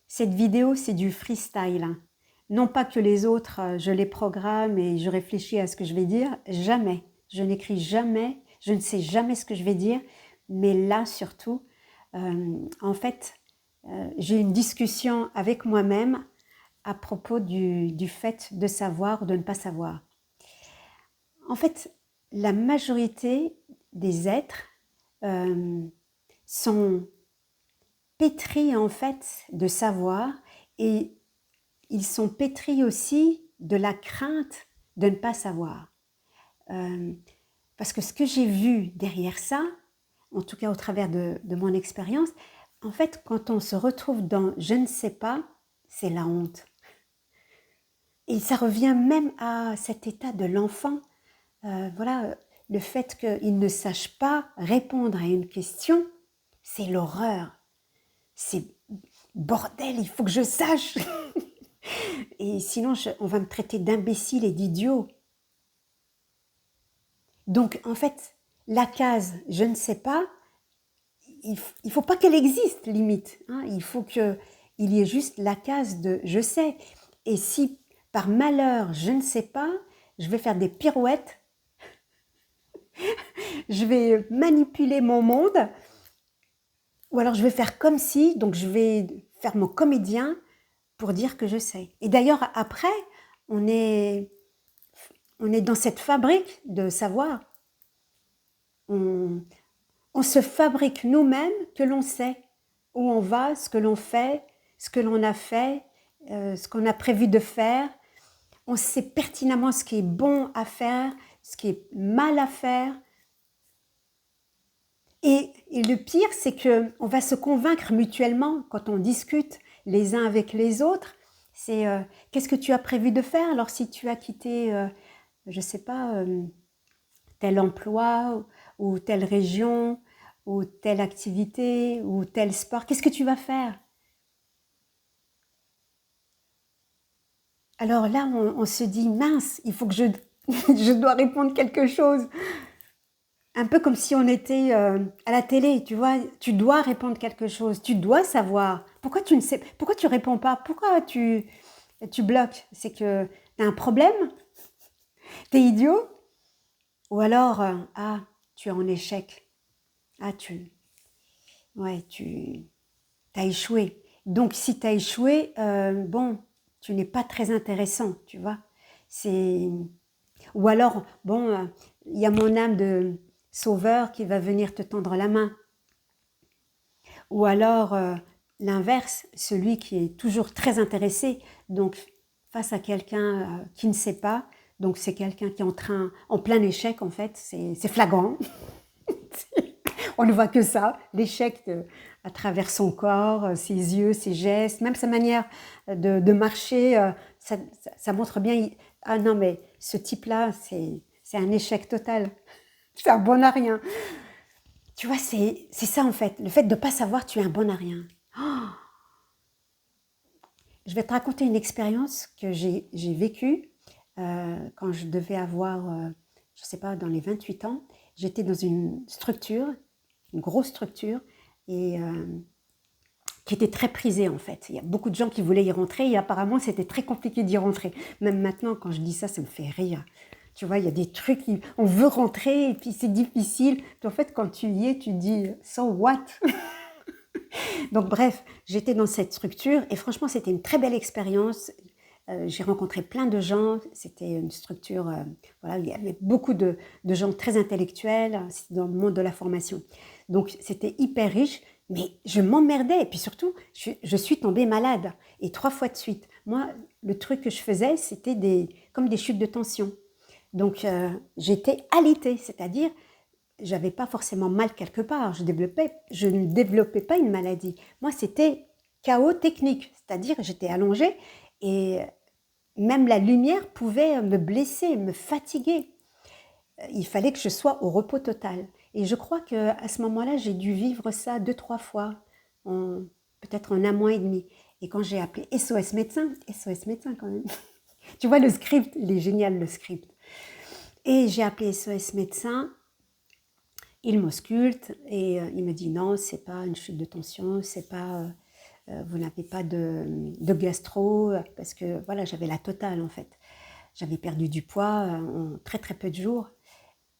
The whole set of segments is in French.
Cette vidéo, c'est du freestyle, hein. Non pas que les autres, je les programme et je réfléchis à ce que je vais dire, jamais. Je n'écris jamais, je ne sais jamais ce que je vais dire, mais là surtout, en fait, j'ai une discussion avec moi-même à propos du fait de savoir ou de ne pas savoir. En fait, la majorité des êtres sont pétris en fait de savoir et ils sont pétris aussi de la crainte de ne pas savoir. Parce que ce que j'ai vu derrière ça, en tout cas au travers de mon expérience, en fait, quand on se retrouve dans « je ne sais pas », c'est la honte. Et ça revient même à cet état de l'enfant. Voilà, le fait qu'il ne sache pas répondre à une question, c'est l'horreur. C'est bordel, il faut que je sache. Et sinon, on va me traiter d'imbécile et d'idiot. Donc, en fait, la case « je ne sais pas », il ne faut pas qu'elle existe, limite. Hein. Il faut qu'il y ait juste la case de « je sais ». Et si, par malheur, je ne sais pas, je vais faire des pirouettes, je vais manipuler mon monde, ou alors je vais faire comme si, donc je vais faire mon comédien pour dire que je sais. Et d'ailleurs, après, on est dans cette fabrique de savoir. On se fabrique nous-mêmes que l'on sait où on va, ce que l'on fait, ce que l'on a fait, ce qu'on a prévu de faire. On sait pertinemment ce qui est bon à faire, ce qui est mal à faire. Et le pire, c'est qu'on va se convaincre mutuellement quand on discute les uns avec les autres. C'est qu'est-ce que tu as prévu de faire? Alors si tu as quitté, je ne sais pas, tel emploi ou telle région ou telle activité ou tel sport, qu'est-ce que tu vas faire? Alors là, on se dit, mince, il faut que je dois répondre quelque chose. Un peu comme si on était à la télé, tu vois, tu dois répondre quelque chose, tu dois savoir. Pourquoi tu ne sais, pourquoi tu réponds pas? Pourquoi tu bloques? C'est que tu as un problème? T'es idiot? Ou alors, ah, tu es en échec. Ah, tu as échoué. Donc, si tu as échoué, bon, tu n'es pas très intéressant, tu vois. Ou alors, bon, il y a mon âme de sauveur qui va venir te tendre la main. Ou alors, l'inverse, celui qui est toujours très intéressé, donc face à quelqu'un qui ne sait pas, donc c'est quelqu'un qui est en plein échec en fait, c'est flagrant. On ne voit que ça, l'échec à travers son corps, ses yeux, ses gestes, même sa manière de marcher, ça montre bien, ah non mais ce type-là, c'est un échec total, c'est un bon à rien. Tu vois, c'est ça en fait, le fait de ne pas savoir, tu es un bon à rien. Oh, je vais te raconter une expérience que j'ai vécue quand je devais avoir, je ne sais pas, dans les 28 ans. J'étais dans une structure, une grosse structure, et qui était très prisée en fait. Il y a beaucoup de gens qui voulaient y rentrer et apparemment c'était très compliqué d'y rentrer. Même maintenant, quand je dis ça, ça me fait rire. Tu vois, il y a des trucs, on veut rentrer et puis c'est difficile. Puis en fait, quand tu y es, tu dis « so what ?» Donc bref, j'étais dans cette structure et franchement, c'était une très belle expérience. J'ai rencontré plein de gens, c'était une structure, voilà, il y avait beaucoup de gens très intellectuels, c'était dans le monde de la formation. Donc c'était hyper riche, mais je m'emmerdais et puis surtout, je suis tombée malade et 3 fois de suite. Moi, le truc que je faisais, c'était comme des chutes de tension. Donc j'étais alitée, c'est-à-dire j'avais pas forcément mal quelque part, je ne développais pas une maladie. Moi, c'était chaos technique, c'est-à-dire j'étais allongée et même la lumière pouvait me blesser, me fatiguer. Il fallait que je sois au repos total. Et je crois qu'à ce moment-là, j'ai dû vivre ça 2-3 fois, peut-être en 1 mois et demi. Et quand j'ai appelé SOS médecin quand même. Tu vois, le script, il est génial le script. Et j'ai appelé SOS médecin. Il m'ausculte et il me dit non, c'est pas une chute de tension, c'est pas vous n'avez pas de gastro, parce que voilà, j'avais la totale en fait. J'avais perdu du poids en très très peu de jours.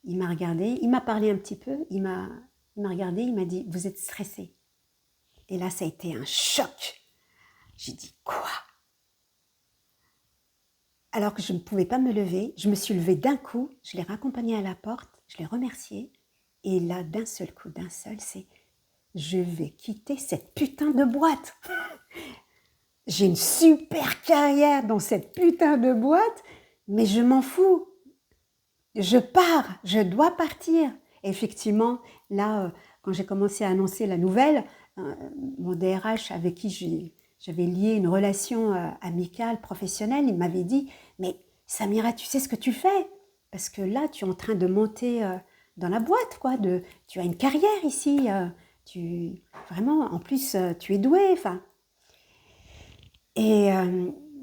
Il m'a regardé, il m'a parlé un petit peu, il m'a regardé, il m'a dit, vous êtes stressé. Et là, ça a été un choc. J'ai dit, quoi? Alors que je ne pouvais pas me lever, je me suis levée d'un coup, je l'ai raccompagné à la porte, je l'ai remercié, et là, d'un seul coup, c'est, je vais quitter cette putain de boîte. J'ai une super carrière dans cette putain de boîte, mais je m'en fous. Je pars, je dois partir. Et effectivement, là, quand j'ai commencé à annoncer la nouvelle, mon DRH avec qui j'avais lié une relation amicale, professionnelle, il m'avait dit « Mais Samira, tu sais ce que tu fais? Parce que là, tu es en train de monter dans la boîte, quoi. Tu as une carrière ici. Vraiment, en plus, tu es douée. » Enfin. Et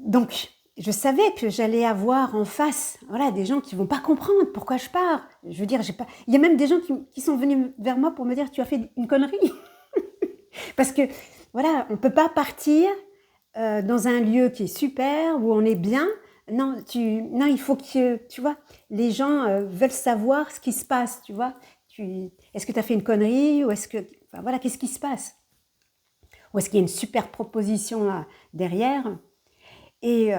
donc, je savais que j'allais avoir en face, voilà, des gens qui vont pas comprendre pourquoi je pars. Je veux dire, il y a même des gens qui sont venus vers moi pour me dire, tu as fait une connerie. Parce que, voilà, on peut pas partir dans un lieu qui est super, où on est bien. Non, il faut que, tu vois, les gens veulent savoir ce qui se passe, tu vois. Est-ce que tu as fait une connerie ou est-ce que, enfin, voilà, qu'est-ce qui se passe? Ou est-ce qu'il y a une super proposition derrière? Et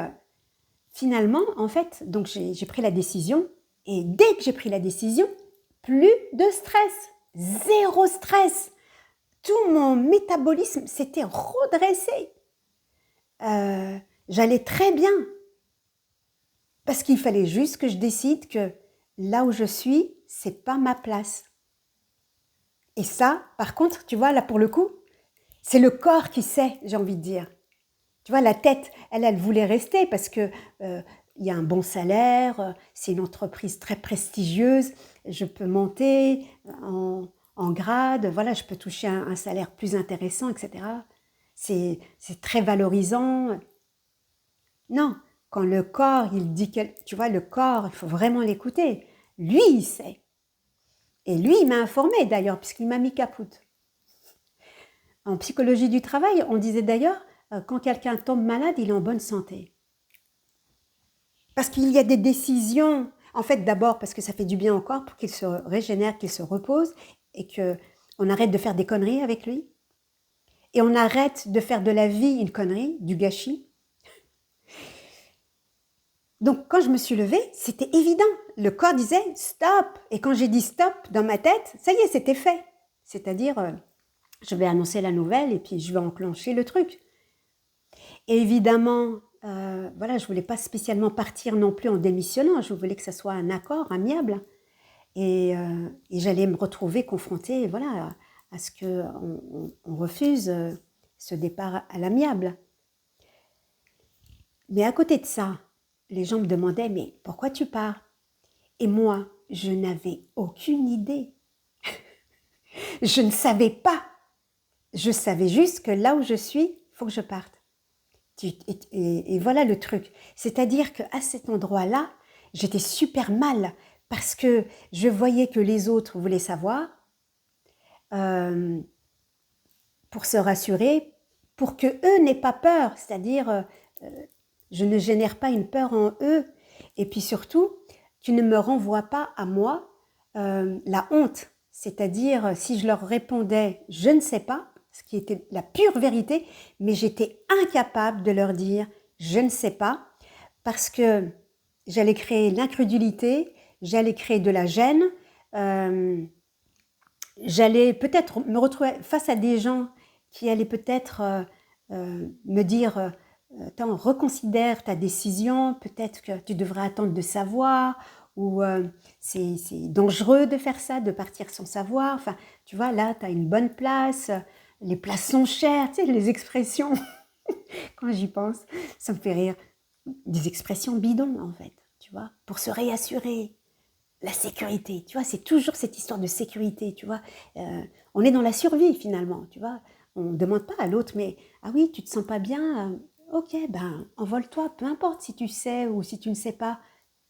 finalement, en fait, donc j'ai pris la décision. Et dès que j'ai pris la décision, plus de stress, zéro stress. Tout mon métabolisme s'était redressé. J'allais très bien. Parce qu'il fallait juste que je décide que là où je suis, c'est pas ma place. Et ça, par contre, tu vois, là pour le coup, c'est le corps qui sait, j'ai envie de dire. Tu vois, la tête, elle voulait rester parce que il y a un bon salaire, c'est une entreprise très prestigieuse, je peux monter en grade, voilà, je peux toucher un salaire plus intéressant, etc. C'est très valorisant. Non, quand le corps, il dit tu vois, le corps, il faut vraiment l'écouter. Lui, il sait. Et lui, il m'a informé d'ailleurs, puisqu'il m'a mis capoute. En psychologie du travail, on disait d'ailleurs, quand quelqu'un tombe malade, il est en bonne santé. Parce qu'il y a des décisions, en fait d'abord parce que ça fait du bien au corps pour qu'il se régénère, qu'il se repose et qu'on arrête de faire des conneries avec lui. Et on arrête de faire de la vie une connerie, du gâchis. Donc quand je me suis levée, c'était évident. Le corps disait stop. Et quand j'ai dit stop dans ma tête, ça y est, c'était fait. C'est-à-dire, je vais annoncer la nouvelle et puis je vais enclencher le truc. Et évidemment, voilà, je voulais pas spécialement partir non plus en démissionnant. Je voulais que ça soit un accord amiable. Et j'allais me retrouver confrontée, voilà, à ce qu'on refuse ce départ à l'amiable. Mais à côté de ça, les gens me demandaient, mais pourquoi tu pars? Et moi, je n'avais aucune idée. Je ne savais pas. Je savais juste que là où je suis, il faut que je parte. Et voilà le truc. C'est-à-dire qu'à cet endroit-là, j'étais super mal parce que je voyais que les autres voulaient savoir pour se rassurer, pour que eux n'aient pas peur. C'est-à-dire, je ne génère pas une peur en eux. Et puis surtout, tu ne me renvoies pas à moi la honte. C'est-à-dire, si je leur répondais « je ne sais pas », ce qui était la pure vérité, mais j'étais incapable de leur dire « je ne sais pas », parce que j'allais créer l'incrédulité, j'allais créer de la gêne, j'allais peut-être me retrouver face à des gens qui allaient peut-être me dire attends, reconsidère ta décision, peut-être que tu devrais attendre de savoir, ou c'est dangereux de faire ça, de partir sans savoir. Enfin, tu vois, là, tu as une bonne place, les places sont chères, tu sais, les expressions, quand j'y pense, ça me fait rire. Des expressions bidons, en fait, tu vois, pour se réassurer. La sécurité, tu vois, c'est toujours cette histoire de sécurité, tu vois. On est dans la survie, finalement, tu vois. On ne demande pas à l'autre, mais « Ah oui, tu te sens pas bien ok, ben, envole-toi, peu importe si tu sais ou si tu ne sais pas,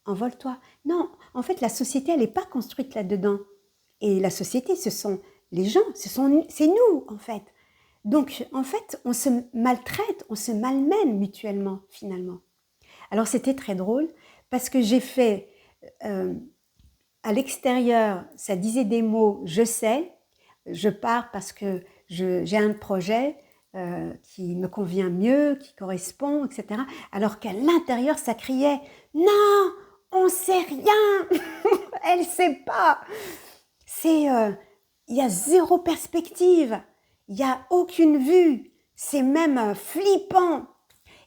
envole-toi. » Non, en fait, la société, elle n'est pas construite là-dedans. Et la société, ce sont les gens, c'est nous, en fait. Donc, en fait, on se maltraite, on se malmène mutuellement, finalement. Alors, c'était très drôle parce que j'ai fait, à l'extérieur, ça disait des mots, je sais, je pars parce que j'ai un projet qui me convient mieux, qui correspond, etc. Alors qu'à l'intérieur, ça criait, non, on sait rien, elle sait pas. C'est, il y a zéro perspective, il y a aucune vue, c'est même flippant.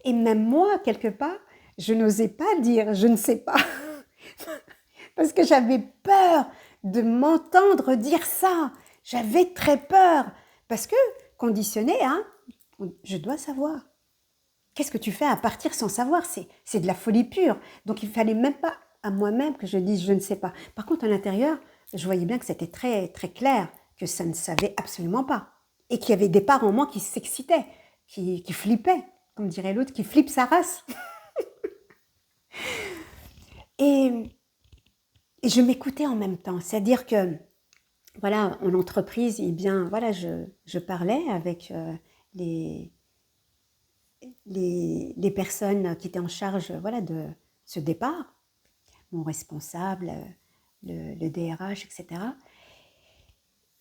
Et même moi, quelque part, je n'osais pas dire je ne sais pas. Parce que j'avais peur de m'entendre dire ça. J'avais très peur. Parce que, conditionné, hein, je dois savoir. Qu'est-ce que tu fais à partir sans savoir? C'est de la folie pure. Donc, il ne fallait même pas à moi-même que je dise je ne sais pas. Par contre, à l'intérieur, je voyais bien que c'était très, très clair que ça ne savait absolument pas. Et qu'il y avait des parts en moi qui s'excitaient, qui flippaient, comme dirait l'autre, qui flippe sa race. Et je m'écoutais en même temps. C'est-à-dire que, voilà, en entreprise, eh bien, voilà, je parlais avec les personnes qui étaient en charge, voilà, de ce départ, mon responsable, le DRH, etc.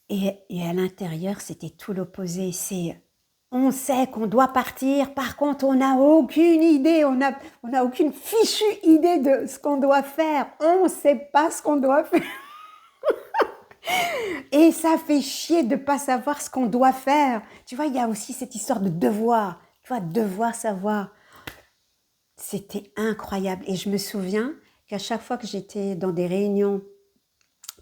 Et à l'intérieur, c'était tout l'opposé. On sait qu'on doit partir, par contre, on n'a aucune idée, on n'a aucune fichue idée de ce qu'on doit faire. On ne sait pas ce qu'on doit faire. Et ça fait chier de ne pas savoir ce qu'on doit faire. Tu vois, il y a aussi cette histoire de devoir. Tu vois, devoir savoir. C'était incroyable. Et je me souviens qu'à chaque fois que j'étais dans des réunions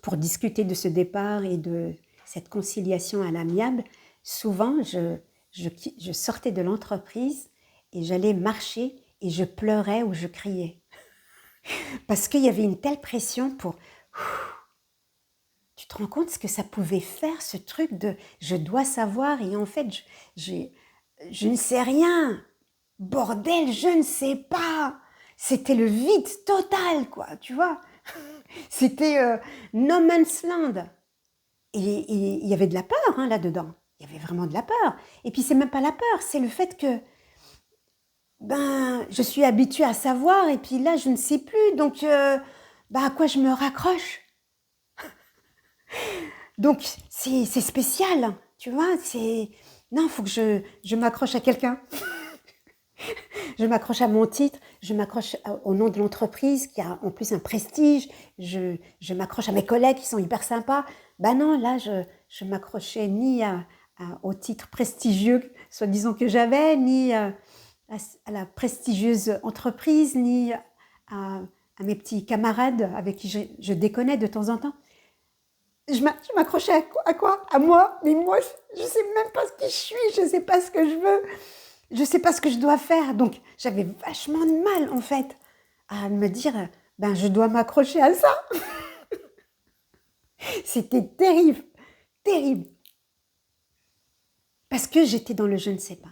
pour discuter de ce départ et de cette conciliation à l'amiable, souvent je sortais de l'entreprise et j'allais marcher et je pleurais ou je criais. Parce qu'il y avait une telle pression pour... Tu te rends compte ce que ça pouvait faire, ce truc de je dois savoir et en fait je ne sais rien. Bordel, je ne sais pas. C'était le vide total, quoi, tu vois. C'était no man's land. Et il y avait de la peur hein, là-dedans. Il y avait vraiment de la peur. Et puis c'est même pas la peur, c'est le fait que je suis habituée à savoir et puis là je ne sais plus. Donc à quoi je me raccroche? Donc c'est spécial, tu vois. Non, faut que je m'accroche à quelqu'un. Je m'accroche à mon titre, je m'accroche au nom de l'entreprise qui a en plus un prestige, je m'accroche à mes collègues qui sont hyper sympas. Non, là, je m'accrochais ni au titre prestigieux, soi-disant que j'avais, ni à la prestigieuse entreprise, ni à mes petits camarades avec qui je déconnais de temps en temps. Je m'accrochais à quoi? À moi? Mais moi, je ne sais même pas ce qui je suis, je ne sais pas ce que je veux. Je ne sais pas ce que je dois faire. Donc, j'avais vachement de mal, en fait, à me dire, je dois m'accrocher à ça. C'était terrible, terrible. Parce que j'étais dans le je ne sais pas.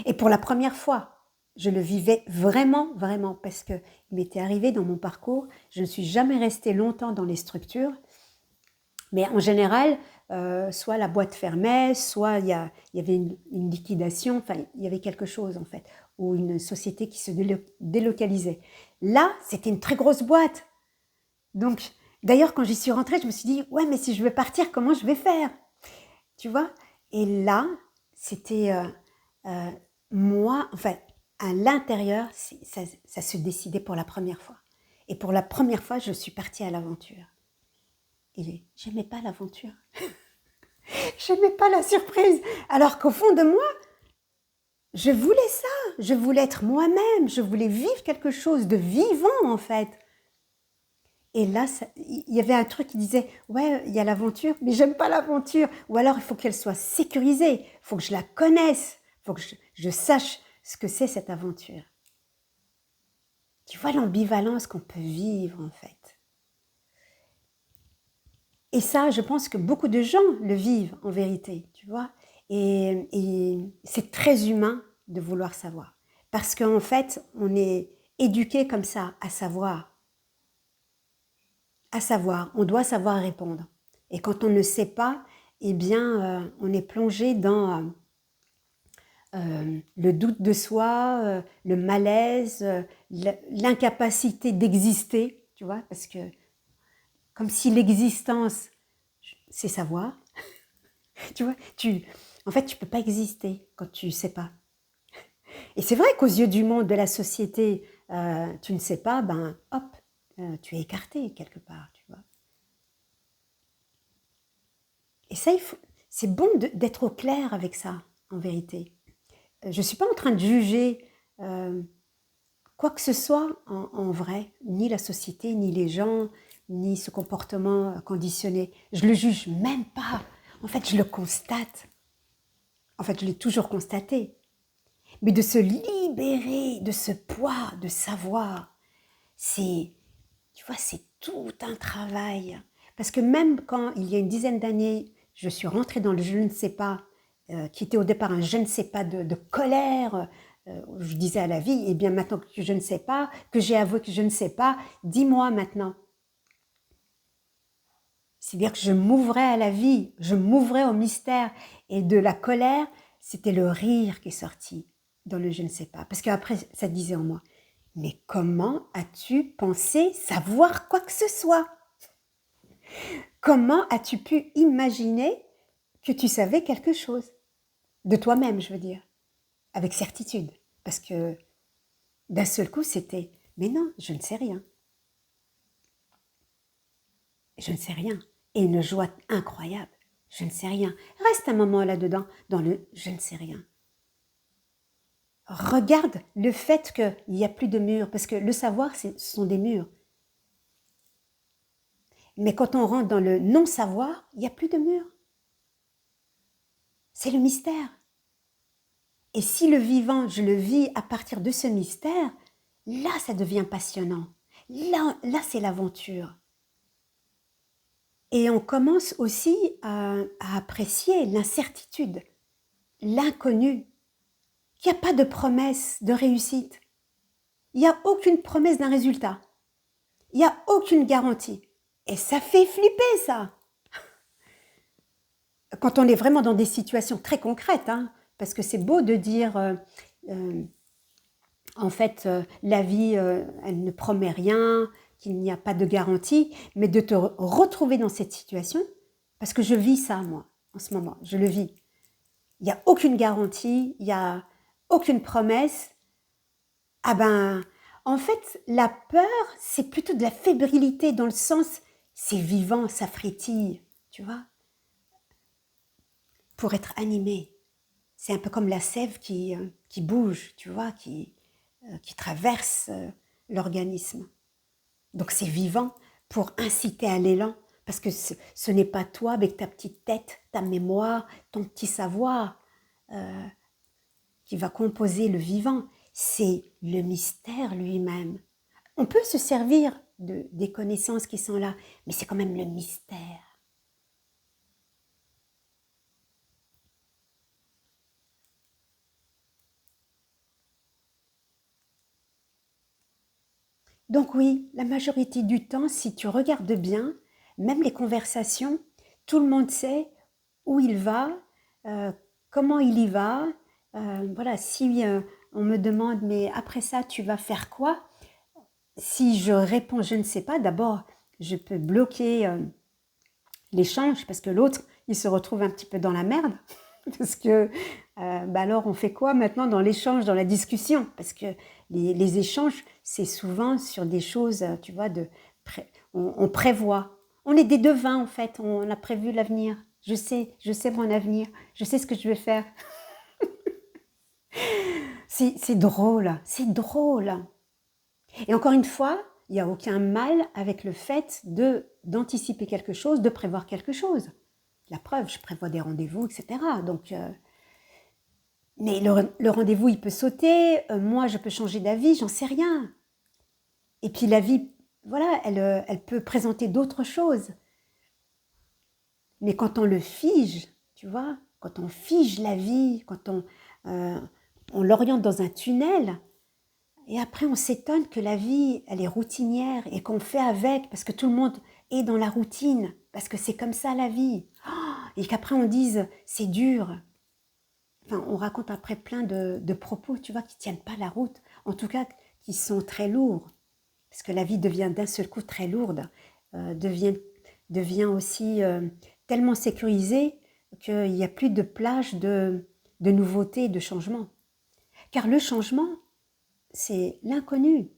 Et pour la première fois, je le vivais vraiment, vraiment, parce qu'il m'était arrivé dans mon parcours, je ne suis jamais restée longtemps dans les structures, mais en général, soit la boîte fermait, soit il y avait une liquidation, enfin, il y avait quelque chose en fait, ou une société qui se délocalisait. Là, c'était une très grosse boîte. Donc, d'ailleurs, quand j'y suis rentrée, je me suis dit, ouais, mais si je veux partir, comment je vais faire? Tu vois? Et là, c'était moi, enfin, à l'intérieur, ça se décidait pour la première fois. Et pour la première fois, je suis partie à l'aventure. Et j'aimais pas l'aventure. J'aimais pas la surprise. Alors qu'au fond de moi, je voulais ça. Je voulais être moi-même. Je voulais vivre quelque chose de vivant, en fait. Et là, il y avait un truc qui disait, ouais, il y a l'aventure, mais j'aime pas l'aventure. Ou alors, il faut qu'elle soit sécurisée. Il faut que je la connaisse. Il faut que je sache ce que c'est cette aventure. Tu vois l'ambivalence qu'on peut vivre, en fait. Et ça, je pense que beaucoup de gens le vivent en vérité, tu vois. Et c'est très humain de vouloir savoir. Parce qu'en fait, on est éduqué comme ça, à savoir. À savoir, on doit savoir répondre. Et quand on ne sait pas, eh bien, on est plongé dans le doute de soi, le malaise, l'incapacité d'exister, tu vois, parce que comme si l'existence, c'est savoir, tu vois, en fait, tu peux pas exister quand tu sais pas. Et c'est vrai qu'aux yeux du monde, de la société, tu ne sais pas, ben hop, tu es écarté quelque part, tu vois. Et ça, c'est bon d'être au clair avec ça, en vérité. Je ne suis pas en train de juger quoi que ce soit en vrai, ni la société, ni les gens, ni ce comportement conditionné. Je le juge même pas. En fait, je le constate. En fait, je l'ai toujours constaté. Mais de se libérer de ce poids de savoir, c'est, tu vois, c'est tout un travail. Parce que même quand, il y a une dizaine d'années, je suis rentrée dans le je ne sais pas, qui était au départ un je ne sais pas de colère, je disais à la vie, eh bien maintenant que je ne sais pas, que j'ai avoué que je ne sais pas, dis-moi maintenant. C'est-à-dire que je m'ouvrais à la vie, je m'ouvrais au mystère. Et de la colère, c'était le rire qui est sorti dans le je ne sais pas. Parce qu'après, ça disait en moi, mais comment as-tu pensé savoir quoi que ce soit? Comment as-tu pu imaginer que tu savais quelque chose? De toi-même, je veux dire, avec certitude. Parce que d'un seul coup, c'était, mais non, je ne sais rien. Je ne sais rien. Et une joie incroyable. Je ne sais rien. Reste un moment là-dedans, dans le je ne sais rien. Regarde le fait qu'il n'y a plus de murs, parce que le savoir, ce sont des murs. Mais quand on rentre dans le non-savoir, il n'y a plus de murs. C'est le mystère. Et si le vivant, je le vis à partir de ce mystère, là, ça devient passionnant. Là c'est l'aventure. Et on commence aussi à apprécier l'incertitude, l'inconnu. Il n'y a pas de promesse de réussite. Il n'y a aucune promesse d'un résultat. Il n'y a aucune garantie. Et ça fait flipper, ça. Quand on est vraiment dans des situations très concrètes, hein, parce que c'est beau de dire, en fait, la vie, elle ne promet rien, qu'il n'y a pas de garantie, mais de te retrouver dans cette situation, parce que je vis ça, moi, en ce moment, je le vis. Il n'y a aucune garantie, il n'y a aucune promesse. Ah ben, en fait, la peur, c'est plutôt de la fébrilité dans le sens, c'est vivant, ça frétille, tu vois, pour être animé. C'est un peu comme la sève qui bouge, tu vois, qui traverse l'organisme. Donc c'est vivant pour inciter à l'élan, parce que ce n'est pas toi avec ta petite tête, ta mémoire, ton petit savoir qui va composer le vivant. C'est le mystère lui-même. On peut se servir des connaissances qui sont là, mais c'est quand même le mystère. Donc oui, la majorité du temps, si tu regardes bien, même les conversations, tout le monde sait où il va, euh, comment il y va. Voilà, si on me demande, mais après ça, tu vas faire quoi? Si je réponds, je ne sais pas, d'abord, je peux bloquer l'échange parce que l'autre, il se retrouve un petit peu dans la merde. Parce que, bah alors, on fait quoi maintenant dans l'échange, dans la discussion? Parce que les échanges, c'est souvent sur des choses, tu vois, on prévoit. On est des devins, en fait, on a prévu l'avenir. Je sais mon avenir, je sais ce que je vais faire. C'est drôle, c'est drôle. Et encore une fois, il n'y a aucun mal avec le fait d'anticiper quelque chose, de prévoir quelque chose. La preuve, je prévois des rendez-vous, etc. Donc, mais le rendez-vous, il peut sauter. Moi, je peux changer d'avis, j'en sais rien. Et puis la vie, voilà, elle peut présenter d'autres choses. Mais quand on le fige, tu vois, quand on fige la vie, quand on l'oriente dans un tunnel, et après on s'étonne que la vie, elle est routinière et qu'on fait avec, parce que tout le monde est dans la routine, parce que c'est comme ça la vie. et qu'après on dise c'est dur. Enfin, on raconte après plein de propos, tu vois, qui ne tiennent pas la route, en tout cas qui sont très lourds, parce que la vie devient d'un seul coup très lourde, devient aussi tellement sécurisée qu'il n'y a plus de plage de nouveautés et de changements. Car le changement, c'est l'inconnu.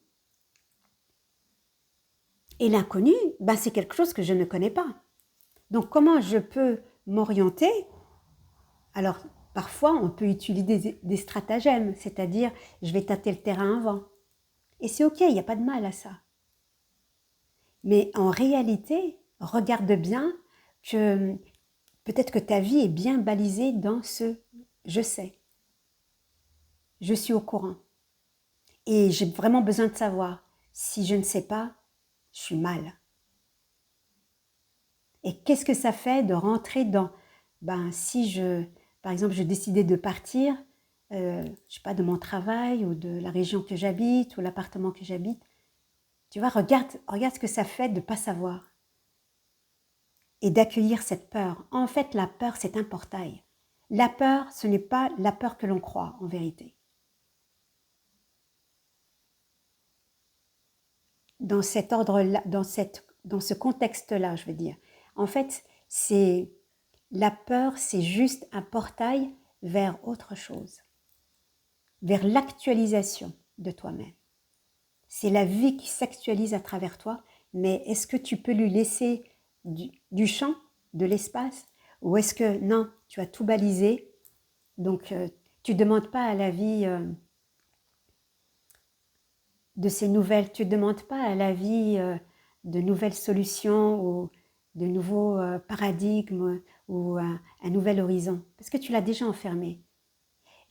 Et l'inconnu, ben, c'est quelque chose que je ne connais pas. Donc comment je peux m'orienter? Alors parfois on peut utiliser des stratagèmes, c'est-à-dire je vais tâter le terrain avant. Et c'est ok, il n'y a pas de mal à ça. Mais en réalité, regarde bien que peut-être que ta vie est bien balisée dans ce je sais, je suis au courant. Et j'ai vraiment besoin de savoir. Si je ne sais pas, je suis mal. Et qu'est-ce que ça fait de rentrer dans... Ben, si par exemple, je décidais de partir, je sais pas, de mon travail ou de la région que j'habite ou l'appartement que j'habite, tu vois, regarde ce que ça fait de ne pas savoir et d'accueillir cette peur. En fait, la peur, c'est un portail. La peur, ce n'est pas la peur que l'on croit, en vérité. Dans cet ordre-là, dans ce contexte-là, je veux dire. En fait, la peur, c'est juste un portail vers autre chose, vers l'actualisation de toi-même. C'est la vie qui s'actualise à travers toi, mais est-ce que tu peux lui laisser du champ, de l'espace, ou est-ce que non, tu as tout balisé, donc tu ne demandes pas à la vie de ces nouvelles, tu ne demandes pas à la vie de nouvelles solutions ou de nouveaux paradigmes ou un nouvel horizon, parce que tu l'as déjà enfermé.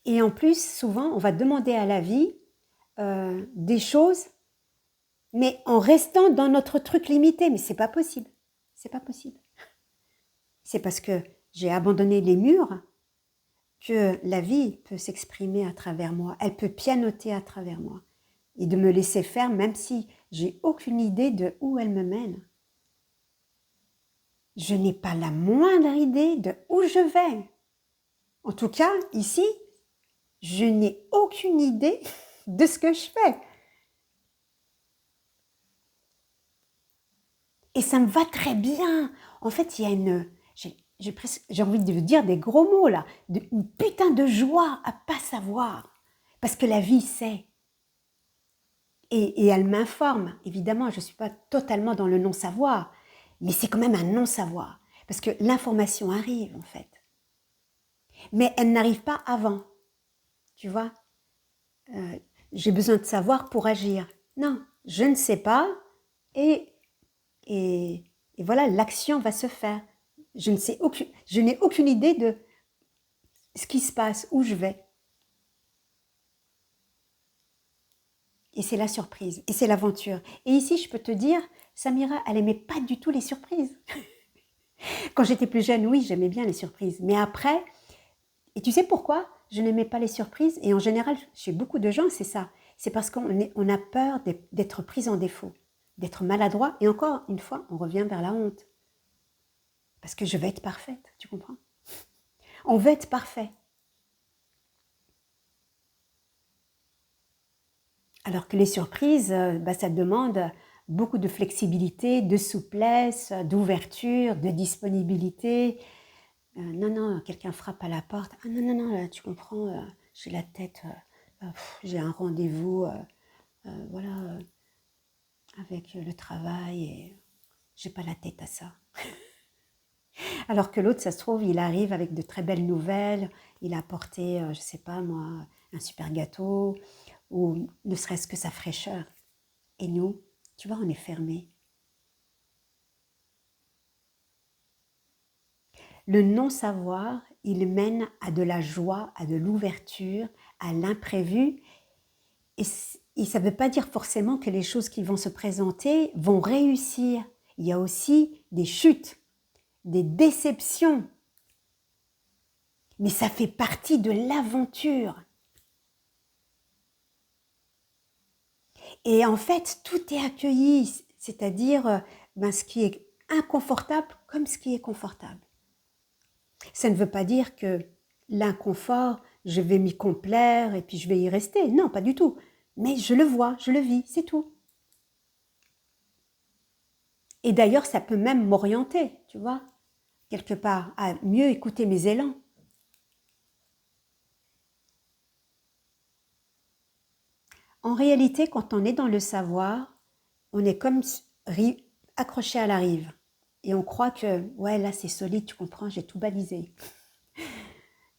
Et en plus, souvent, on va demander à la vie des choses, mais en restant dans notre truc limité. Mais c'est pas possible. C'est pas possible. C'est parce que j'ai abandonné les murs que la vie peut s'exprimer à travers moi. Elle peut pianoter à travers moi. Et de me laisser faire, même si j'ai aucune idée de où elle me mène. Je n'ai pas la moindre idée de où je vais. En tout cas, ici, je n'ai aucune idée de ce que je fais. Et ça me va très bien. En fait, il y a j'ai envie de dire des gros mots là, une putain de joie à pas savoir. Parce que la vie sait. Et elle m'informe. Évidemment, je ne suis pas totalement dans le non-savoir, mais c'est quand même un non-savoir. Parce que l'information arrive, en fait. Mais elle n'arrive pas avant. Tu vois, j'ai besoin de savoir pour agir. Non, je ne sais pas et, et voilà, l'action va se faire. Je n'ai aucune idée de ce qui se passe, où je vais. Et c'est la surprise, et c'est l'aventure. Et ici, je peux te dire, Samira, elle n'aimait pas du tout les surprises. Quand j'étais plus jeune, oui, j'aimais bien les surprises. Mais après, et tu sais pourquoi je n'aimais pas les surprises? Et en général, chez beaucoup de gens, c'est ça. C'est parce qu'on a peur d'être pris en défaut, d'être maladroit. Et encore une fois, on revient vers la honte. Parce que je veux être parfaite, tu comprends? On veut être parfait. Alors que les surprises, ça demande beaucoup de flexibilité, de souplesse, d'ouverture, de disponibilité. Non, quelqu'un frappe à la porte. Ah non, là, tu comprends, j'ai la tête, j'ai un rendez-vous, voilà, avec le travail et j'ai pas la tête à ça. Alors que l'autre, ça se trouve, il arrive avec de très belles nouvelles, il a apporté, je sais pas moi, un super gâteau, ou ne serait-ce que sa fraîcheur. Et nous, tu vois, on est fermés. Le non-savoir, il mène à de la joie, à de l'ouverture, à l'imprévu. Et ça ne veut pas dire forcément que les choses qui vont se présenter vont réussir. Il y a aussi des chutes, des déceptions. Mais ça fait partie de l'aventure. Et en fait, tout est accueilli, c'est-à-dire ce qui est inconfortable comme ce qui est confortable. Ça ne veut pas dire que l'inconfort, je vais m'y complaire et puis je vais y rester. Non, pas du tout. Mais je le vois, je le vis, c'est tout. Et d'ailleurs, ça peut même m'orienter, tu vois, quelque part, à mieux écouter mes élans. En réalité, quand on est dans le savoir, on est comme accroché à la rive. Et on croit que, ouais, là c'est solide, tu comprends, j'ai tout balisé.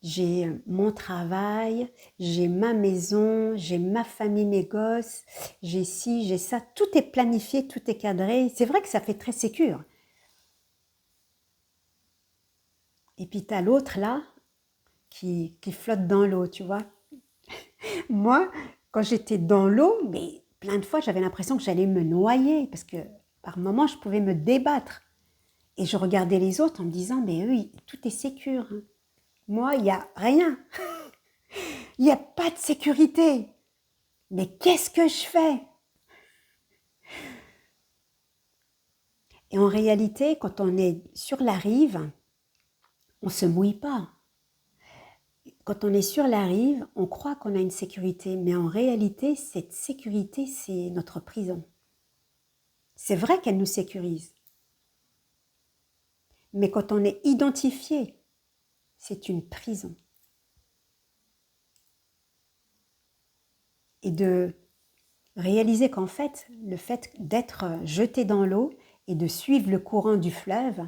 J'ai mon travail, j'ai ma maison, j'ai ma famille, mes gosses, j'ai ci, j'ai ça. Tout est planifié, tout est cadré. C'est vrai que ça fait très sécure. Et puis tu as l'autre là qui flotte dans l'eau, tu vois. Moi, quand j'étais dans l'eau, mais plein de fois, j'avais l'impression que j'allais me noyer parce que par moments, je pouvais me débattre. Et je regardais les autres en me disant, mais eux, tout est sécure. Hein. Moi, il n'y a rien. Il n'y a pas de sécurité. Mais qu'est-ce que je fais? Et en réalité, quand on est sur la rive, on ne se mouille pas. Quand on est sur la rive, on croit qu'on a une sécurité, mais en réalité, cette sécurité, c'est notre prison. C'est vrai qu'elle nous sécurise. Mais quand on est identifié, c'est une prison. Et de réaliser qu'en fait, le fait d'être jeté dans l'eau et de suivre le courant du fleuve,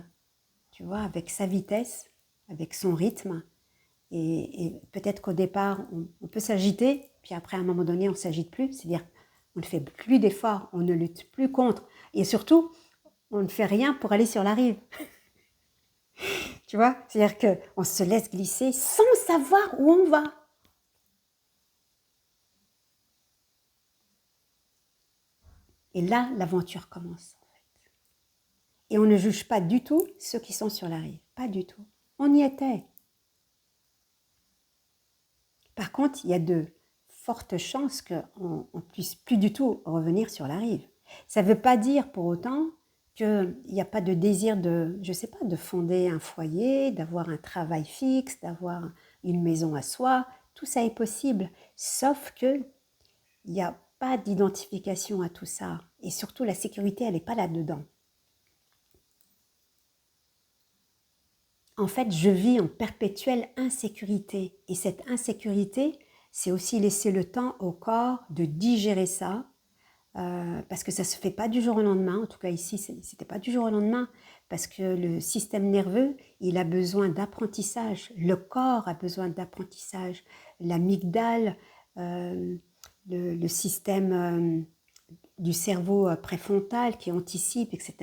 tu vois, avec sa vitesse, avec son rythme, et peut-être qu'au départ, on peut s'agiter, puis après, à un moment donné, on ne s'agite plus, c'est-à-dire on ne fait plus d'efforts, on ne lutte plus contre, et surtout, on ne fait rien pour aller sur la rive. Tu vois, c'est-à-dire qu'on se laisse glisser sans savoir où on va. Et là, l'aventure commence. Et on ne juge pas du tout ceux qui sont sur la rive. Pas du tout. On y était. Par contre, il y a de fortes chances qu'on ne puisse plus du tout revenir sur la rive. Ça ne veut pas dire pour autant qu'il n'y a pas de désir de, je ne sais pas, de fonder un foyer, d'avoir un travail fixe, d'avoir une maison à soi. Tout ça est possible, sauf qu'il n'y a pas d'identification à tout ça. Et surtout, la sécurité, elle n'est pas là-dedans. En fait, je vis en perpétuelle insécurité. Et cette insécurité, c'est aussi laisser le temps au corps de digérer ça, parce que ça ne se fait pas du jour au lendemain. En tout cas, ici, ce n'était pas du jour au lendemain, parce que le système nerveux, il a besoin d'apprentissage. Le corps a besoin d'apprentissage. L'amygdale, le système du cerveau préfrontal qui anticipe, etc.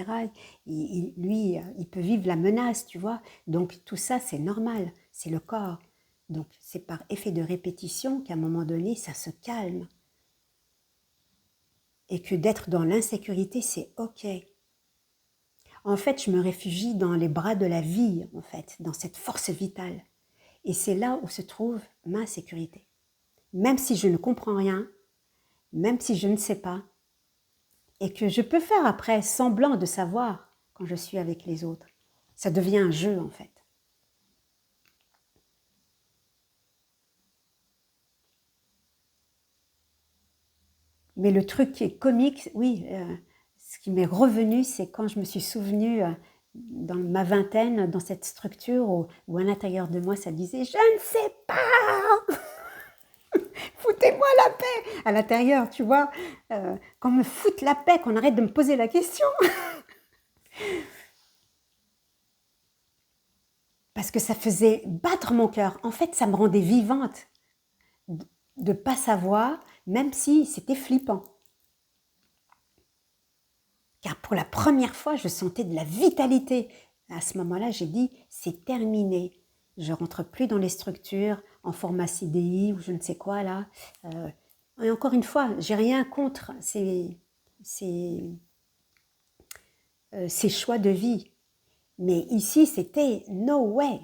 Lui, il peut vivre la menace, tu vois. Donc tout ça, c'est normal, c'est le corps. Donc c'est par effet de répétition qu'à un moment donné, ça se calme. Et que d'être dans l'insécurité, c'est OK. En fait, je me réfugie dans les bras de la vie, en fait, dans cette force vitale. Et c'est là où se trouve ma sécurité. Même si je ne comprends rien, même si je ne sais pas, et que je peux faire après semblant de savoir quand je suis avec les autres. Ça devient un jeu en fait. Mais le truc qui est comique, oui, ce qui m'est revenu, c'est quand je me suis souvenue dans ma vingtaine, dans cette structure où à l'intérieur de moi, ça disait « Je ne sais pas !» Foutez-moi la paix à l'intérieur, tu vois, qu'on me foute la paix, qu'on arrête de me poser la question. Parce que ça faisait battre mon cœur. En fait, ça me rendait vivante de ne pas savoir, même si c'était flippant. Car pour la première fois, je sentais de la vitalité. À ce moment-là, j'ai dit, c'est terminé. Je rentre plus dans les structures en format CDI ou je ne sais quoi là. Et encore une fois, j'ai rien contre ces choix de vie. Mais ici, c'était no way.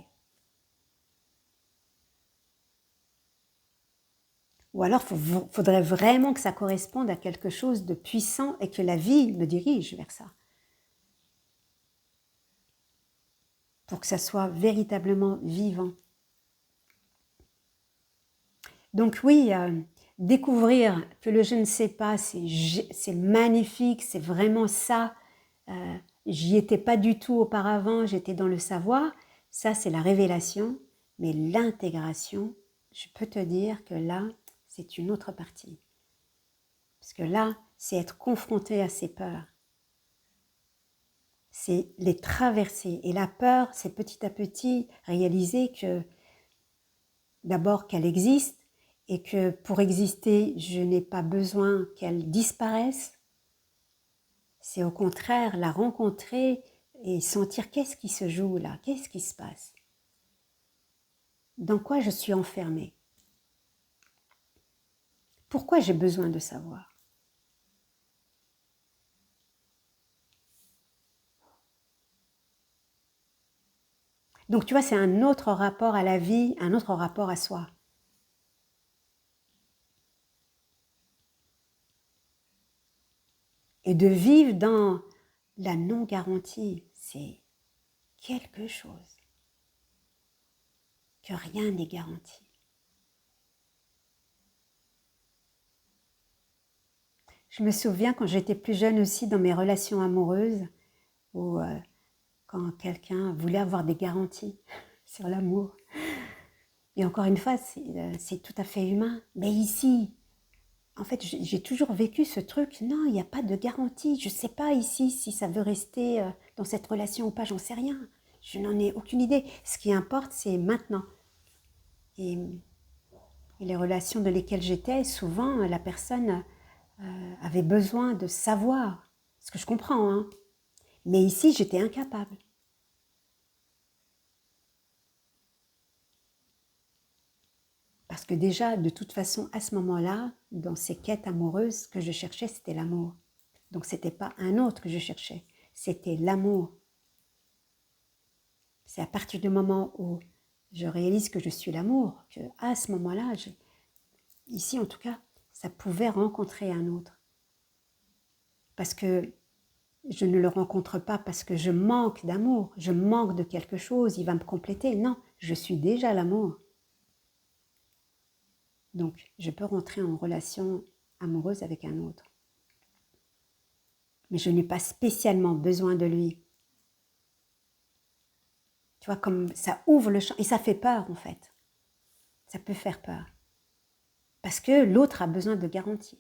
Ou alors, il faudrait vraiment que ça corresponde à quelque chose de puissant et que la vie me dirige vers ça. pour que ça soit véritablement vivant. Donc oui, découvrir que le je ne sais pas, c'est magnifique, c'est vraiment ça. J'y étais pas du tout auparavant, j'étais dans le savoir. Ça, c'est la révélation. Mais l'intégration, je peux te dire que là, c'est une autre partie. Parce que là, c'est être confronté à ses peurs. C'est les traverser. Et la peur, c'est petit à petit réaliser que d'abord qu'elle existe et que pour exister, je n'ai pas besoin qu'elle disparaisse. C'est au contraire la rencontrer et sentir qu'est-ce qui se joue là, qu'est-ce qui se passe. Dans quoi je suis enfermée? Pourquoi j'ai besoin de savoir? Donc tu vois, c'est un autre rapport à la vie, un autre rapport à soi. Et de vivre dans la non-garantie, c'est quelque chose que rien n'est garanti. Je me souviens quand j'étais plus jeune aussi dans mes relations amoureuses, où quand quelqu'un voulait avoir des garanties sur l'amour. Et encore une fois, c'est tout à fait humain. Mais ici, en fait, j'ai toujours vécu ce truc, non, il n'y a pas de garantie. Je ne sais pas ici si ça veut rester dans cette relation ou pas, j'en sais rien. Je n'en ai aucune idée. Ce qui importe, c'est maintenant. Et les relations dans lesquelles j'étais, souvent, la personne avait besoin de savoir. Ce que je comprends, hein. Mais ici, j'étais incapable. Parce que déjà, de toute façon, à ce moment-là, dans ces quêtes amoureuses, ce que je cherchais, c'était l'amour. Donc, ce n'était pas un autre que je cherchais, c'était l'amour. C'est à partir du moment où je réalise que je suis l'amour, que à ce moment-là, ici en tout cas, ça pouvait rencontrer un autre. Parce que je ne le rencontre pas parce que je manque d'amour, je manque de quelque chose, il va me compléter. Non, je suis déjà l'amour. Donc, je peux rentrer en relation amoureuse avec un autre. Mais je n'ai pas spécialement besoin de lui. Tu vois, comme ça ouvre le champ, et ça fait peur en fait. Ça peut faire peur. Parce que l'autre a besoin de garantie.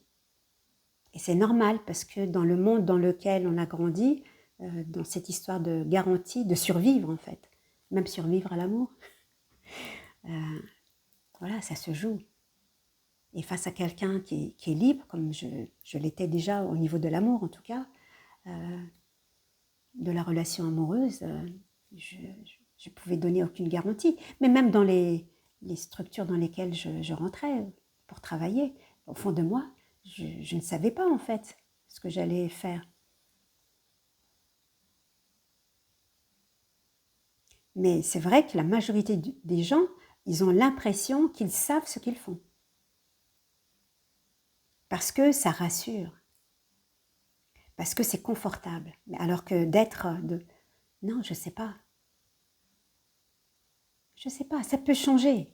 Et c'est normal parce que dans le monde dans lequel on a grandi, dans cette histoire de garantie, de survivre en fait, même survivre à l'amour, voilà, ça se joue. Et face à quelqu'un qui est libre, comme je l'étais déjà au niveau de l'amour en tout cas, de la relation amoureuse, je ne pouvais donner aucune garantie. Mais même dans les structures dans lesquelles je rentrais pour travailler, au fond de moi, je ne savais pas en fait ce que j'allais faire. Mais c'est vrai que la majorité des gens, ils ont l'impression qu'ils savent ce qu'ils font. Parce que ça rassure. Parce que c'est confortable. Alors que d'être de... Non, je ne sais pas. Je ne sais pas, ça peut changer.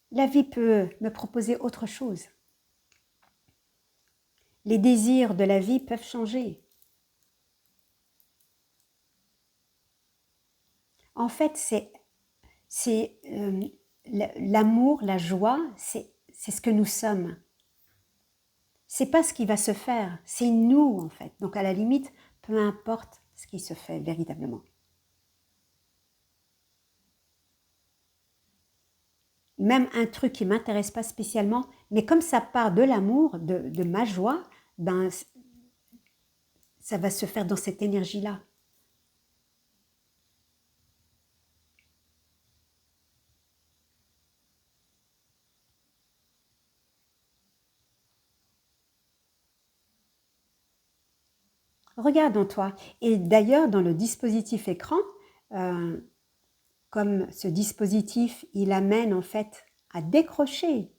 La vie peut me proposer autre chose. Les désirs de la vie peuvent changer. En fait, c'est l'amour, la joie, c'est ce que nous sommes. C'est pas ce qui va se faire, c'est nous en fait. Donc à la limite, peu importe ce qui se fait véritablement. Même un truc qui m'intéresse pas spécialement, mais comme ça part de l'amour, de ma joie, ben ça va se faire dans cette énergie-là. Regarde en toi. Et d'ailleurs, dans le dispositif écran, comme ce dispositif, il amène en fait à décrocher.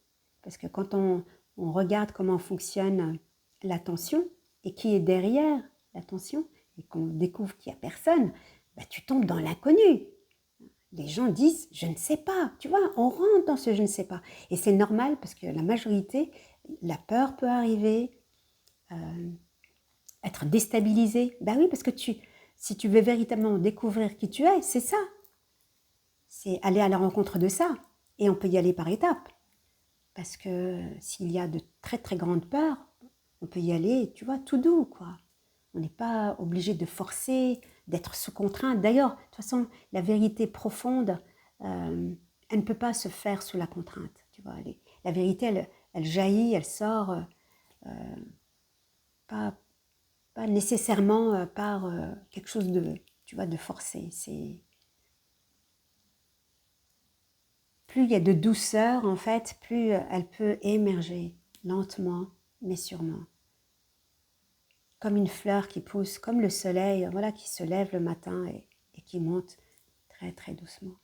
Parce que quand on regarde comment fonctionne l'attention et qui est derrière l'attention, et qu'on découvre qu'il n'y a personne, ben, tu tombes dans l'inconnu. Les gens disent « je ne sais pas », tu vois, on rentre dans ce « je ne sais pas ». Et c'est normal parce que la majorité, la peur peut arriver, être déstabilisé. Ben oui, parce que si tu veux véritablement découvrir qui tu es, c'est ça. C'est aller à la rencontre de ça. Et on peut y aller par étapes. Parce que s'il y a de très très grandes peurs, on peut y aller, tu vois, tout doux, quoi. On n'est pas obligé de forcer, d'être sous contrainte. D'ailleurs, de toute façon, la vérité profonde, elle ne peut pas se faire sous la contrainte. Tu vois, la vérité, elle jaillit, elle sort, pas nécessairement par quelque chose de, tu vois, de forcé. Plus il y a de douceur, en fait, plus elle peut émerger lentement, mais sûrement. Comme une fleur qui pousse, comme le soleil, voilà, qui se lève le matin et qui monte très très doucement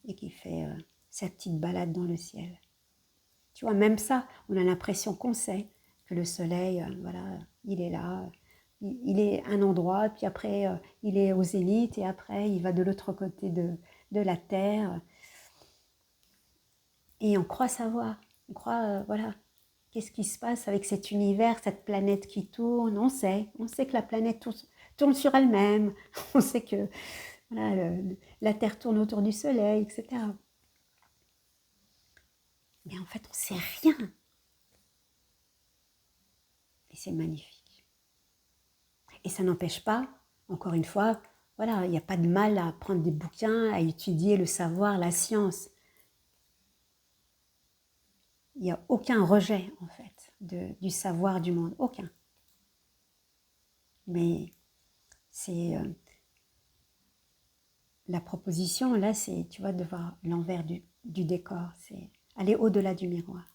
et qui fait sa petite balade dans le ciel. Tu vois, même ça, on a l'impression qu'on sait que le soleil, voilà, il est là, il est à un endroit, puis après il est au zénith et après il va de l'autre côté de la terre. Et on croit savoir, on croit, voilà, qu'est-ce qui se passe avec cet univers, cette planète qui tourne. On sait que la planète tourne sur elle-même, on sait que voilà, la Terre tourne autour du Soleil, etc. Mais en fait, on ne sait rien. Et c'est magnifique. Et ça n'empêche pas, encore une fois, voilà, il n'y a pas de mal à prendre des bouquins, à étudier le savoir, la science. Il n'y a aucun rejet, en fait, du savoir du monde. Aucun. Mais c'est... la proposition, là, c'est, tu vois, de voir l'envers du décor. C'est aller au-delà du miroir.